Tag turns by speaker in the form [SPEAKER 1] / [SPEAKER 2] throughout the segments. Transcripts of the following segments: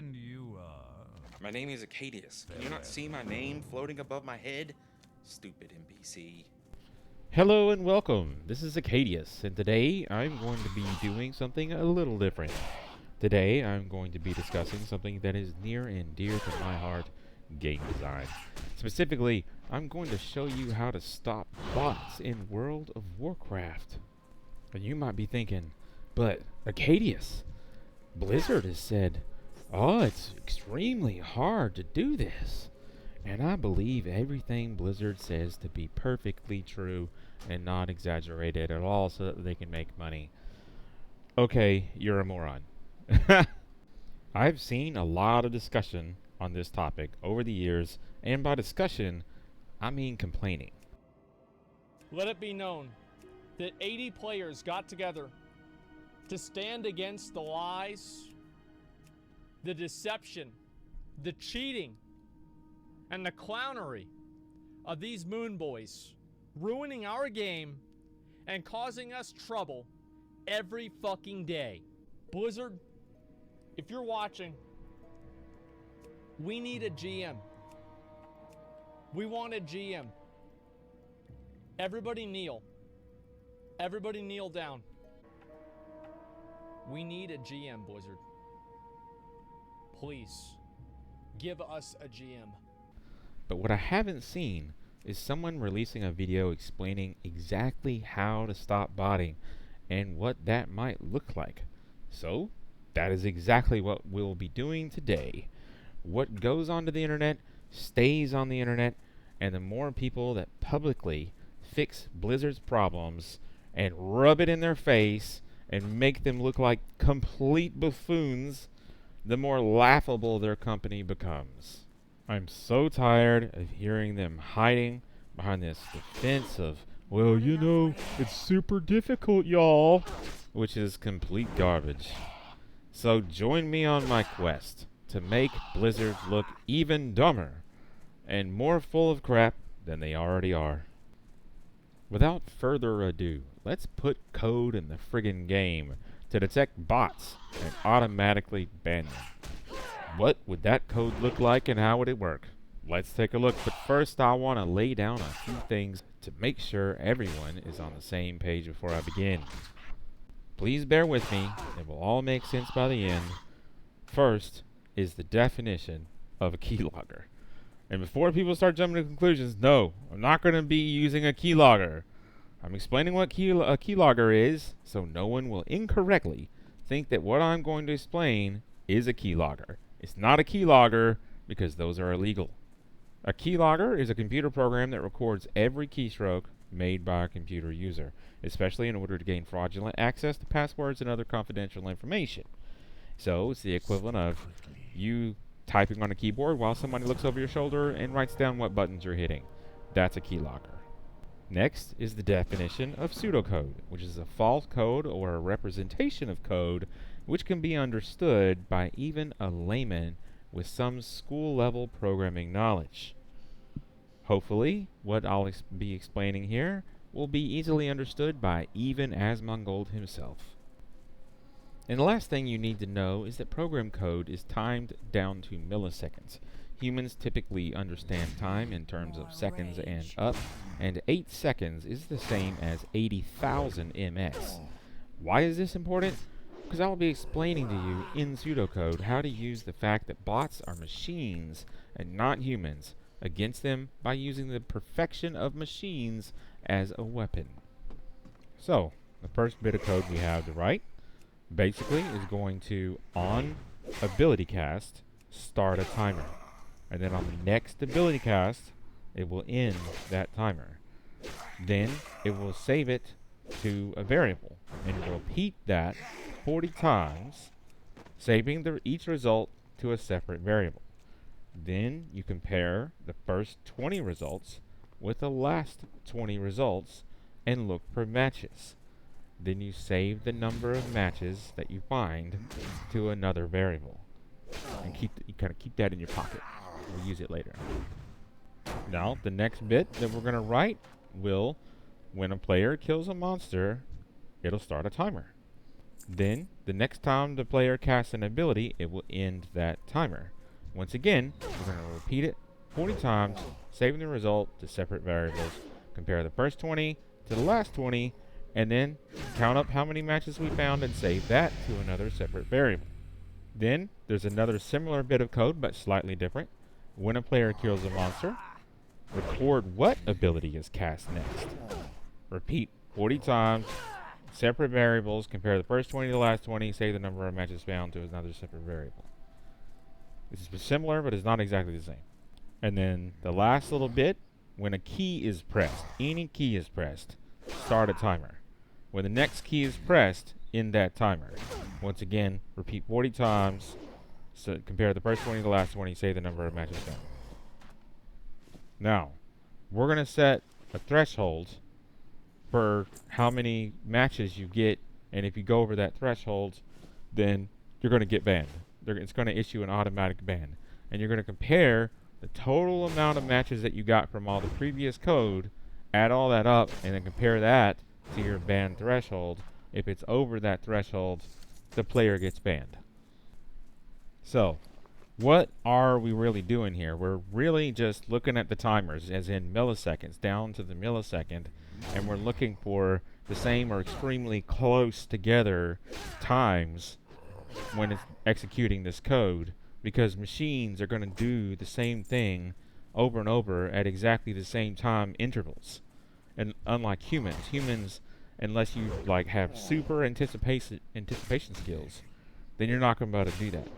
[SPEAKER 1] And you,
[SPEAKER 2] My name is Acadius. Can you not see my name floating above my head? Stupid NPC.
[SPEAKER 3] Hello and welcome. This is Acadius, and today I'm going to be doing something a little different. Today I'm going to be discussing something that is near and dear to my heart, game design. Specifically, I'm going to show you how to stop bots in World of Warcraft. And you might be thinking, but Acadius, Blizzard has said, it's extremely hard to do this. And I believe everything Blizzard says to be perfectly true and not exaggerated at all so that they can make money. Okay, you're a moron. I've seen a lot of discussion on this topic over the years, and by discussion, I mean complaining.
[SPEAKER 4] Let it be known that 80 players got together to stand against the lies, the deception, the cheating, and the clownery of these moon boys, ruining our game and causing us trouble every fucking day. Blizzard, if you're watching, we need a GM. We want a GM. Everybody kneel. Everybody kneel down. We need a GM, Blizzard. Please, give us a GM.
[SPEAKER 3] But what I haven't seen is someone releasing a video explaining exactly how to stop botting and what that might look like. So, that is exactly what we'll be doing today. What goes onto the internet stays on the internet, and the more people that publicly fix Blizzard's problems and rub it in their face and make them look like complete buffoons, the more laughable their company becomes. I'm so tired of hearing them hiding behind this defense of, well, you know, it's super difficult, y'all, which is complete garbage. So join me on my quest to make Blizzard look even dumber and more full of crap than they already are. Without further ado, let's put code in the friggin' game to detect bots and automatically ban them. What would that code look like and how would it work? Let's take a look, but first I want to lay down a few things to make sure everyone is on the same page before I begin. Please bear with me, it will all make sense by the end. First is the definition of a keylogger. And before people start jumping to conclusions, no, I'm not going to be using a keylogger. I'm explaining what a keylogger is, so no one will incorrectly think that what I'm going to explain is a keylogger. It's not a keylogger because those are illegal. A keylogger is a computer program that records every keystroke made by a computer user, especially in order to gain fraudulent access to passwords and other confidential information. So it's the equivalent of you typing on a keyboard while somebody looks over your shoulder and writes down what buttons you're hitting. That's a keylogger. Next is the definition of pseudocode, which is a false code or a representation of code which can be understood by even a layman with some school-level programming knowledge. Hopefully, what I'll be explaining here will be easily understood by even Asmongold himself. And the last thing you need to know is that program code is timed down to milliseconds. Humans typically understand time in terms of seconds and up, and 8 seconds is the same as 80,000 ms. Why is this important? Because I will be explaining to you in pseudocode how to use the fact that bots are machines and not humans against them by using the perfection of machines as a weapon. So, the first bit of code we have to write basically is going to, on ability cast, start a timer. And then on the next ability cast, it will end that timer. Then it will save it to a variable and repeat that 40 times, saving each result to a separate variable. Then you compare the first 20 results with the last 20 results and look for matches. Then you save the number of matches that you find to another variable. And you kind of keep that in your pocket. We'll use it later. Now, the next bit that we're going to write will, when a player kills a monster, it'll start a timer. Then, the next time the player casts an ability, it will end that timer. Once again, we're going to repeat it 40 times, saving the result to separate variables. Compare the first 20 to the last 20, and then count up how many matches we found and save that to another separate variable. Then, there's another similar bit of code, but slightly different. When a player kills a monster, record what ability is cast next. Repeat 40 times, separate variables, compare the first 20 to the last 20, save the number of matches found to another separate variable. This is similar, but it's not exactly the same. And then the last little bit, when a key is pressed, any key is pressed, start a timer. When the next key is pressed, end that timer. Once again, repeat 40 times, so compare the first 20 to the last 20, save the number of matches found. Now, we're going to set a threshold for how many matches you get, and if you go over that threshold, then you're going to get banned. It's going to issue an automatic ban. And you're going to compare the total amount of matches that you got from all the previous code, add all that up, and then compare that to your ban threshold. If it's over that threshold, the player gets banned. So, what are we really doing here? We're really just looking at the timers, as in milliseconds, down to the millisecond, and we're looking for the same or extremely close together times when it's executing this code, because machines are going to do the same thing over and over at exactly the same time intervals. And unlike humans, unless you like have super anticipation skills, then you're not going to be able to do that.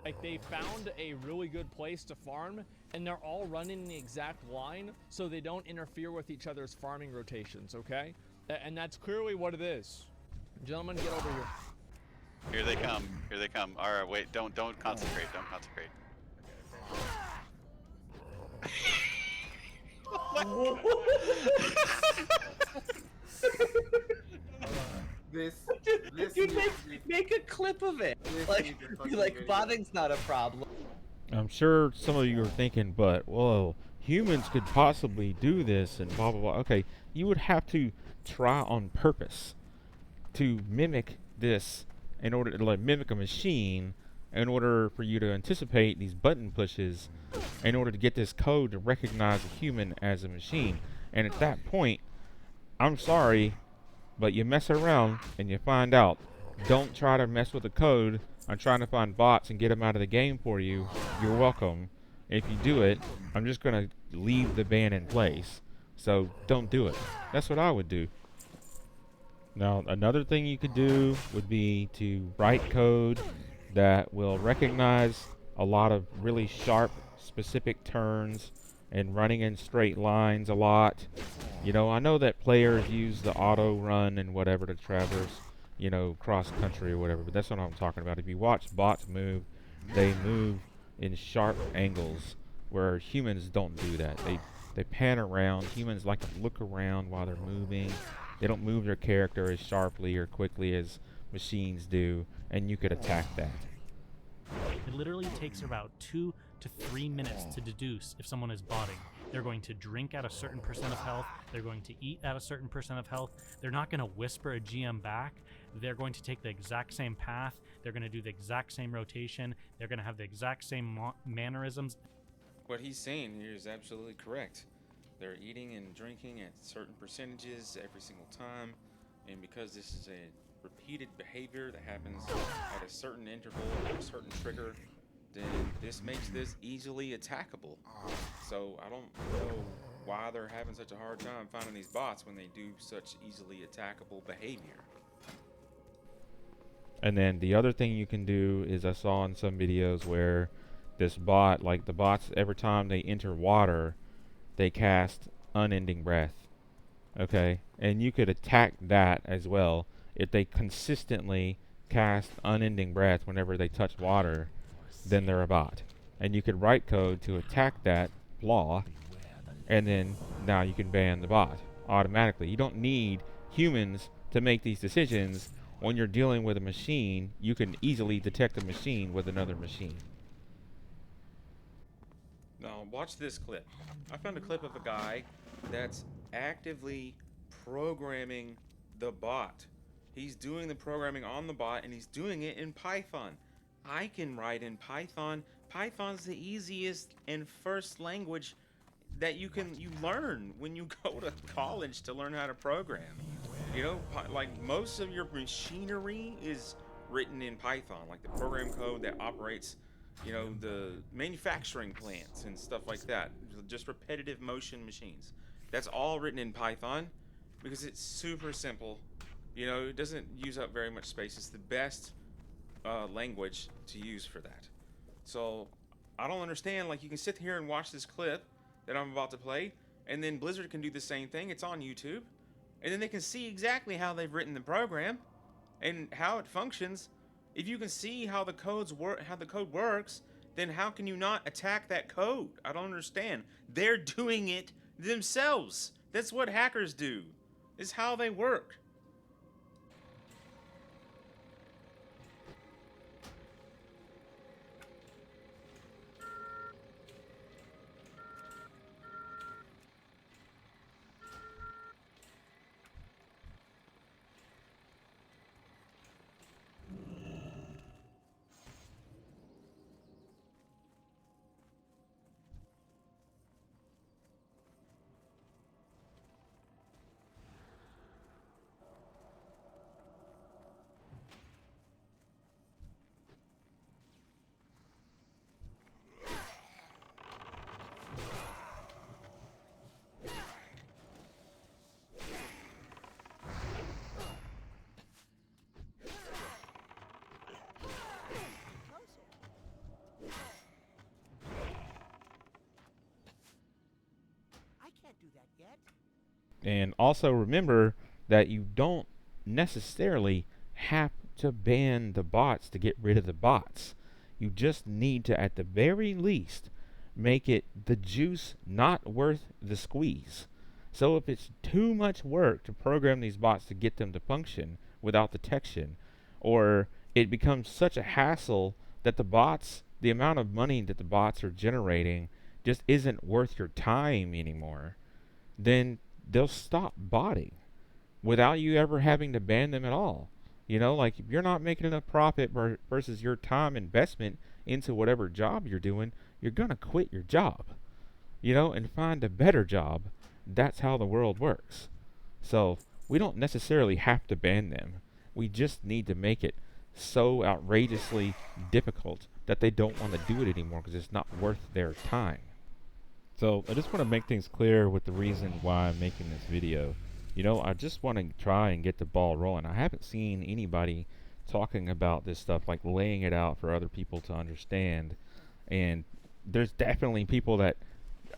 [SPEAKER 4] Like, they found a really good place to farm, and they're all running the exact line so they don't interfere with each other's farming rotations, okay? And that's clearly what it is. Gentlemen, get over here.
[SPEAKER 1] Here they come. Here they come. All right, wait. Don't concentrate. Don't concentrate.
[SPEAKER 5] Dude, make a clip of it. Like, be like, botting's not a problem.
[SPEAKER 3] I'm sure some of you are thinking, but, well, humans could possibly do this and blah, blah, blah. Okay, you would have to try on purpose to mimic this in order to, like, mimic a machine in order for you to anticipate these button pushes in order to get this code to recognize a human as a machine. And at that point, I'm sorry, but you mess around and you find out. Don't try to mess with the code. I'm trying to find bots and get them out of the game for you. You're welcome. If you do it, I'm just going to leave the ban in place. So don't do it. That's what I would do. Now, another thing you could do would be to write code that will recognize a lot of really sharp, specific turns and running in straight lines a lot. You know, I know that players use the auto run and whatever to traverse, you know, cross country or whatever, but that's what I'm talking about. If you watch bots move, they move in sharp angles where humans don't do that. They pan around. Humans like to look around while they're moving. They don't move their character as sharply or quickly as machines do, and you could attack that.
[SPEAKER 6] It literally takes about 2 to 3 minutes to deduce if someone is botting. They're going to drink at a certain percent of health. They're going to eat at a certain percent of health. They're not going to whisper a GM back. They're going to take the exact same path. They're going to do the exact same rotation. They're going to have the exact same mannerisms.
[SPEAKER 2] What he's saying here is absolutely correct. They're eating and drinking at certain percentages every single time, and because this is a repeated behavior that happens at a certain interval or a certain trigger, then this makes this easily attackable. So I don't know why they're having such a hard time finding these bots when they do such easily attackable behavior.
[SPEAKER 3] And then the other thing you can do is I saw in some videos where this bot, like the bots, every time they enter water, they cast unending breath. Okay? And you could attack that as well. If they consistently cast unending breath whenever they touch water, then they're a bot. And you could write code to attack that flaw, and then now you can ban the bot automatically. You don't need humans to make these decisions. When you're dealing with a machine, you can easily detect a machine with another machine.
[SPEAKER 2] Now, watch this clip. I found a clip of a guy that's actively programming the bot. He's doing the programming on the bot, and he's doing it in Python. I can write in Python. Python's the easiest and first language that you learn when you go to college to learn how to program. You know, like most of your machinery is written in Python, like the program code that operates, you know, the manufacturing plants and stuff like that. Just repetitive motion machines. That's all written in Python because it's super simple. You know, it doesn't use up very much space. It's the best language to use for that. So I don't understand. Like, you can sit here and watch this clip that I'm about to play, and then Blizzard can do the same thing. It's on YouTube, and then they can see exactly how they've written the program and how it functions. If you can see how the code works, then how can you not attack that code? I don't understand. They're doing it themselves. That's what hackers do. It's how they work.
[SPEAKER 3] And also remember that you don't necessarily have to ban the bots to get rid of the bots. You just need to, at the very least, make it the juice not worth the squeeze. So if it's too much work to program these bots to get them to function without detection, or it becomes such a hassle that the amount of money that the bots are generating just isn't worth your time anymore, then they'll stop botting without you ever having to ban them at all. You know, like, if you're not making enough profit versus your time investment into whatever job you're doing, you're going to quit your job, you know, and find a better job. That's how the world works. So we don't necessarily have to ban them. We just need to make it so outrageously difficult that they don't want to do it anymore because it's not worth their time. So I just want to make things clear with the reason why I'm making this video. You know, I just want to try and get the ball rolling. I haven't seen anybody talking about this stuff, like laying it out for other people to understand. And there's definitely people that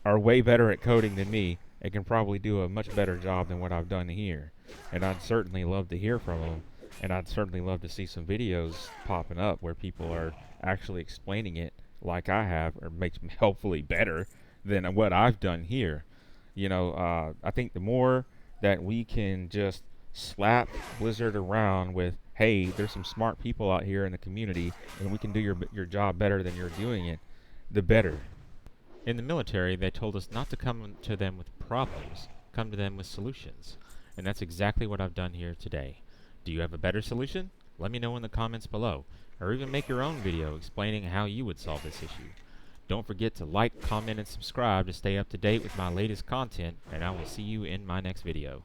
[SPEAKER 3] are way better at coding than me and can probably do a much better job than what I've done here. And I'd certainly love to hear from them. And I'd certainly love to see some videos popping up where people are actually explaining it like I have, or makes me hopefully better than what I've done here. You know, I think the more that we can just slap Blizzard around with, hey, there's some smart people out here in the community and we can do your job better than you're doing it, the better. In the military, they told us not to come to them with problems, come to them with solutions. And that's exactly what I've done here today. Do you have a better solution? Let me know in the comments below, or even make your own video explaining how you would solve this issue. Don't forget to like, comment, and subscribe to stay up to date with my latest content, and I will see you in my next video.